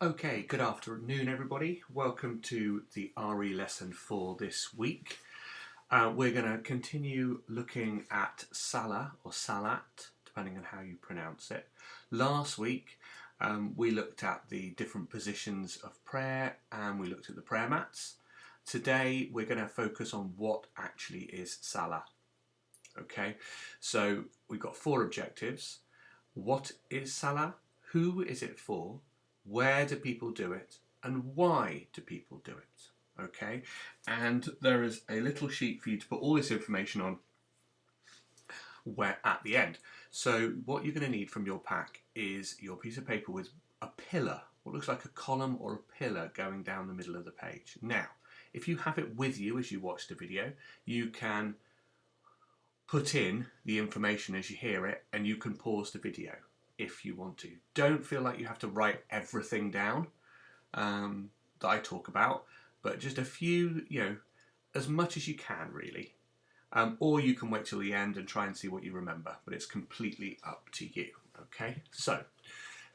Okay, good afternoon everybody. Welcome to the RE lesson for this week. We're going to continue looking at Salah or Salat, depending on how you pronounce it. Last week we looked at the different positions of prayer and we looked at the prayer mats. Today we're going to focus on what actually is Salah. Okay, so we've got four objectives. What is Salah? Who is it for? Where do people do it? And why do people do it? Okay, and there is a little sheet for you to put all this information on where at the end. So what you're going to need from your pack is your piece of paper with a pillar, what looks like a column or a pillar going down the middle of the page. Now, if you have it with you as you watch the video, you can put in the information as you hear it and you can pause the video if you want to. Don't feel like you have to write everything down that I talk about, but just a few, as much as you can really. Or you can wait till the end and try and see what you remember, but it's completely up to you. Okay, so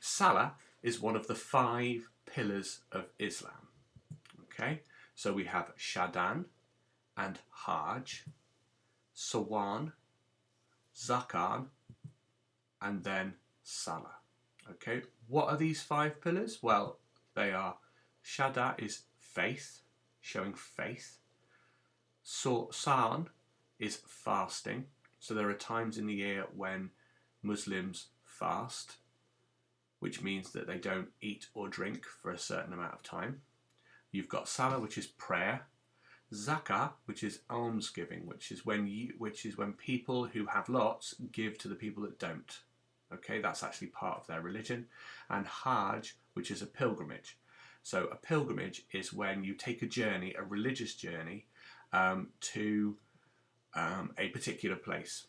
Salah is one of the 5 pillars of Islam. Okay, so we have Shadan and Hajj, Sawan, Zakan, and then Salah. Okay, what are these 5 pillars? Well, they are Shada is faith, showing faith. Saan is fasting. So there are times in the year when Muslims fast, which means that they don't eat or drink for a certain amount of time. You've got Salah, which is prayer. Zakah, which is almsgiving, which is when people who have lots give to the people that don't. Okay, that's actually part of their religion. And Hajj, which is a pilgrimage. So a pilgrimage is when you take a journey, a religious journey, to a particular place.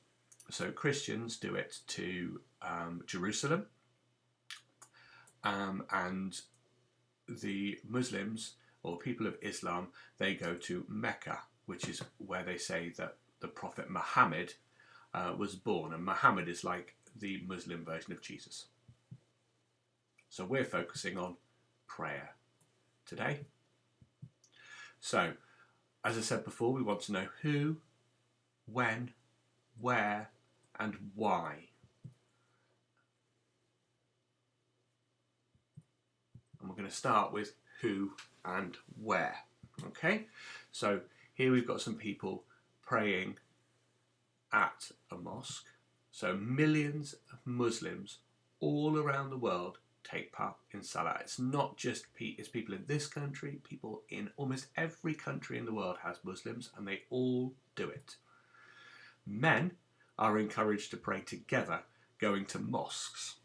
So Christians do it to Jerusalem, and the Muslims or people of Islam, they go to Mecca, which is where they say that the Prophet Muhammad was born, and Muhammad is like the Muslim version of Jesus. So we're focusing on prayer today. So, as I said before, we want to know who, when, where, and why. And we're going to start with who and where. Okay, so here we've got some people praying at a mosque. So millions of Muslims all around the world take part in Salah. It's not just it's people in this country, people in almost every country in the world has Muslims, and they all do it. Men are encouraged to pray together, going to mosques.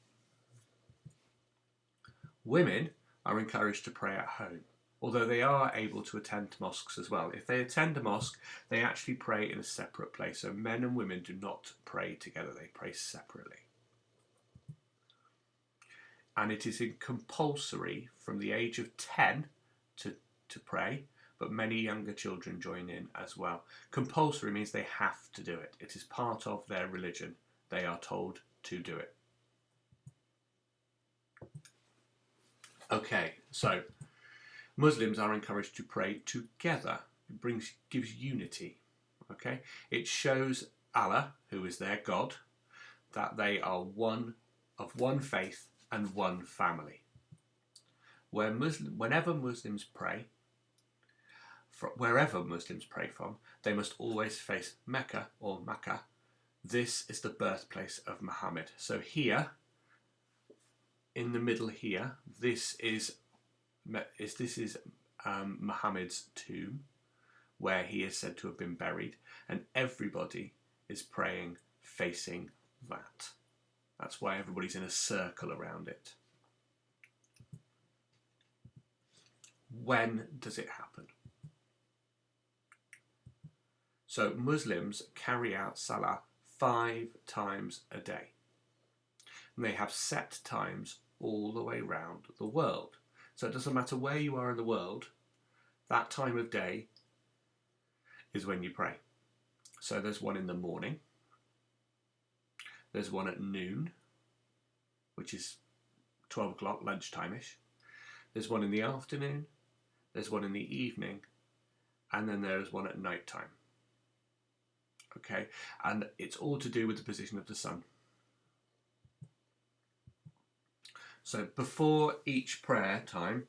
Women are encouraged to pray at home, although they are able to attend mosques as well. If they attend a mosque, they actually pray in a separate place. So men and women do not pray together, they pray separately. And it is compulsory from the age of 10 to pray, but many younger children join in as well. Compulsory means they have to do it. It is part of their religion. They are told to do it. Okay, so Muslims are encouraged to pray together. It gives unity. Okay, it shows Allah, who is their God, that they are one of one faith and one family. Whenever Muslims pray, wherever Muslims pray from, they must always face Mecca or Makkah. This is the birthplace of Muhammad. So here, in the middle here, this is Muhammad's tomb, where he is said to have been buried, and everybody is praying facing that. That's why everybody's in a circle around it. When does it happen? So Muslims carry out Salah 5 times a day. And they have set times all the way around the world. So it doesn't matter where you are in the world, that time of day is when you pray. So there's one in the morning, there's one at noon, which is 12 o'clock, lunchtime-ish. There's one in the afternoon, there's one in the evening, and then there's one at night time. Okay, and it's all to do with the position of the sun. So before each prayer time,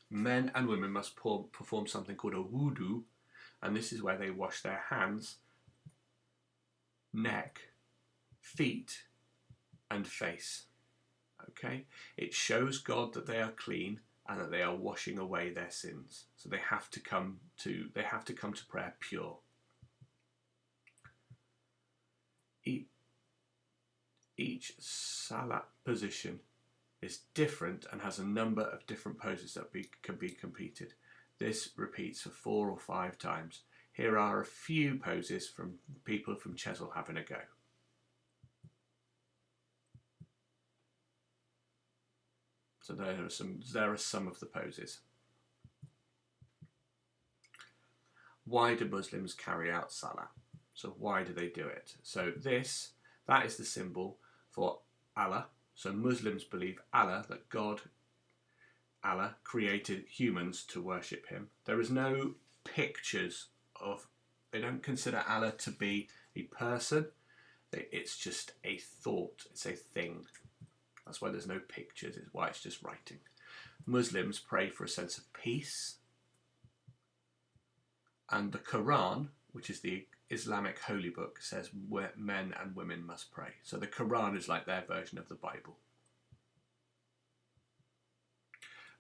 men and women must perform something called a wudu, and this is where they wash their hands, neck, feet, and face. Okay, it shows God that they are clean and that they are washing away their sins. So they have to come to prayer pure. Each salat position is different and has a number of different poses that can be competed. This repeats for 4 or 5 times. Here are a few poses from people from Chesil having a go. So there are some of the poses. Why do Muslims carry out Salah? So why do they do it? So that is the symbol for Allah. So Muslims believe Allah, that God, Allah, created humans to worship him. There is no pictures of, they don't consider Allah to be a person. It's just a thought, it's a thing. That's why there's no pictures, it's why it's just writing. Muslims pray for a sense of peace. And the Quran, which is the Islamic holy book, says men and women must pray. So the Quran is like their version of the Bible.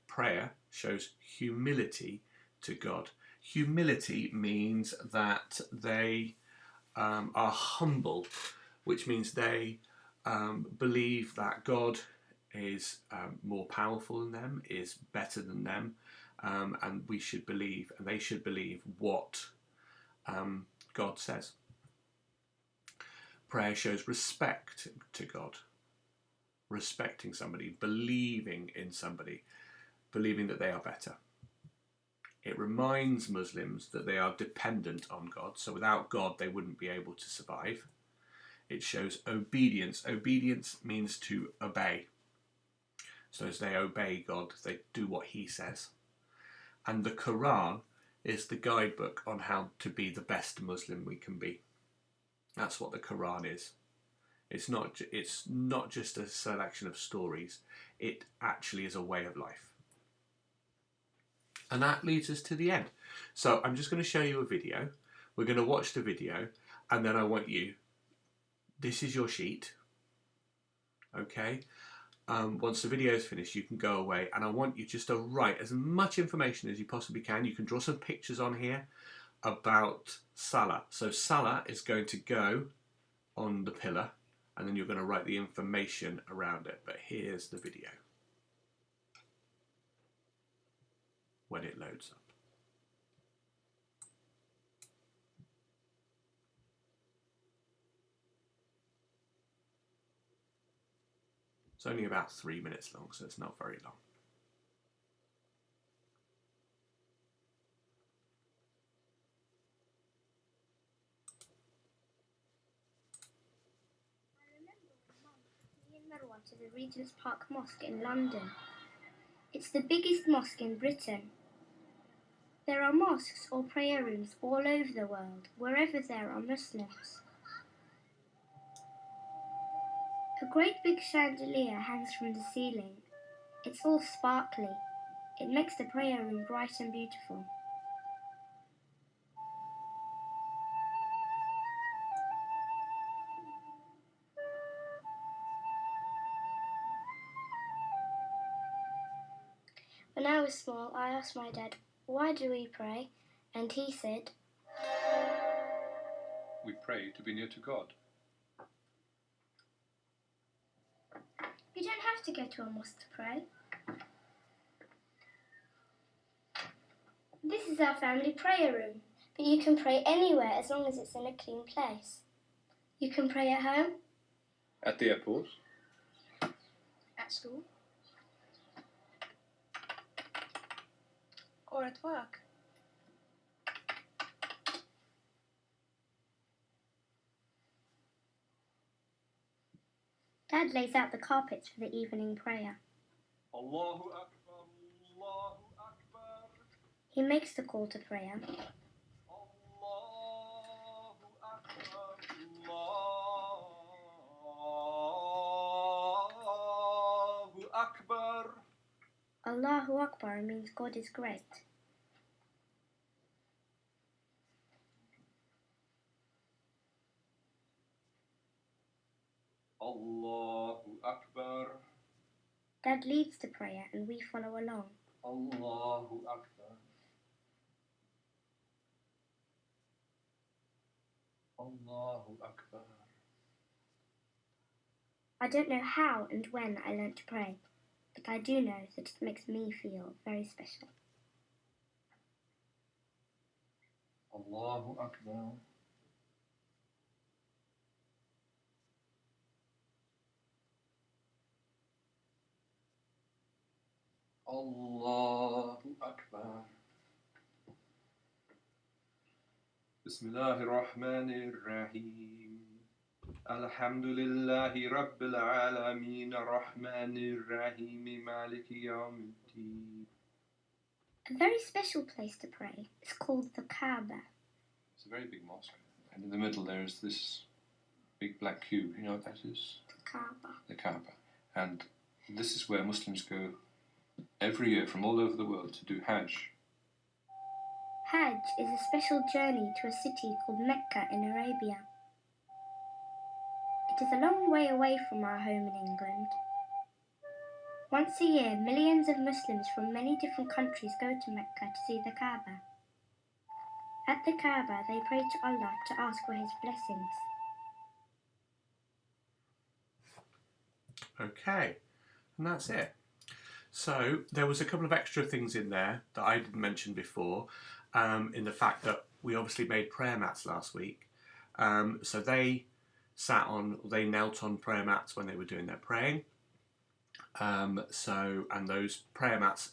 Prayer shows humility to God. Humility means that they are humble, which means they believe that God is more powerful than them, is better than them, and they should believe what God says. Prayer shows respect to God, respecting somebody, believing in somebody, believing that they are better. It reminds Muslims that they are dependent on God, so without God they wouldn't be able to survive. It shows obedience. Obedience means to obey. So as they obey God, they do what he says. And the Quran is the guidebook on how to be the best Muslim we can be. That's what the Quran is. It's not just a selection of stories. It actually is a way of life. And that leads us to the end. So I'm just going to show you a video. We're going to watch the video, and then I want you, this is your sheet, okay? Once the video is finished, you can go away, and I want you just to write as much information as you possibly can. You can draw some pictures on here about Salah. So Salah is going to go on the pillar, and then you're going to write the information around it. But here's the video when it loads up. It's only about 3 minutes long, so it's not very long. I remember when Mum took me and Marwan to the Regent's Park Mosque in London. It's the biggest mosque in Britain. There are mosques or prayer rooms all over the world, wherever there are Muslims. A great big chandelier hangs from the ceiling. It's all sparkly. It makes the prayer room bright and beautiful. When I was small, I asked my dad, "Why do we pray?" And he said, "We pray to be near to God." "You don't have to go to a mosque to pray." This is our family prayer room, but you can pray anywhere as long as it's in a clean place. You can pray at home, At the airport, at school, or at work. Dad lays out the carpets for the evening prayer. Allahu Akbar. He makes the call to prayer. Allahu Akbar. Allahu Akbar means God is great. Allahu Akbar. Dad leads the prayer and we follow along. Allahu Akbar. Allahu Akbar. I don't know how and when I learnt to pray, but I do know that it makes me feel very special. Allahu Akbar. Allahu Akbar. Bismillahirrahmanirrahim. Alhamdulillahi Rabbil Alameen. Rahmanirrahim. Maliki Yawmiddin. A very special place to pray is called the Kaaba. It's a very big mosque. And in the middle there is this big black cube. You know what that is? The Kaaba. The Kaaba. And this is where Muslims go every year from all over the world to do Hajj. Hajj is a special journey to a city called Mecca in Arabia. It is a long way away from our home in England. Once a year, millions of Muslims from many different countries go to Mecca to see the Kaaba. At the Kaaba, they pray to Allah to ask for His blessings. Okay, and that's it. So there was a couple of extra things in there that I didn't mention before, in the fact that we obviously made prayer mats last week. So they knelt on prayer mats when they were doing their praying. And those prayer mats,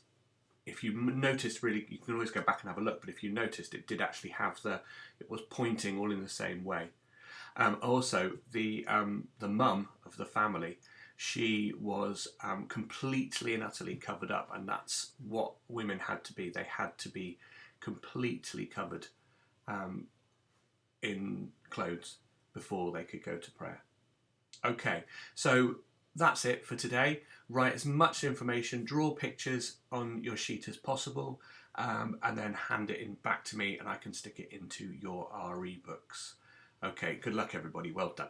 if you noticed, really, you can always go back and have a look, but if you noticed, it did actually have it was pointing all in the same way. Also, the mum of the family, she was completely and utterly covered up, and that's what women had to be. They had to be completely covered in clothes before they could go to prayer. Okay, so that's it for today. Write as much information, draw pictures on your sheet as possible, and then hand it in back to me and I can stick it into your RE books. Okay, good luck everybody, well done.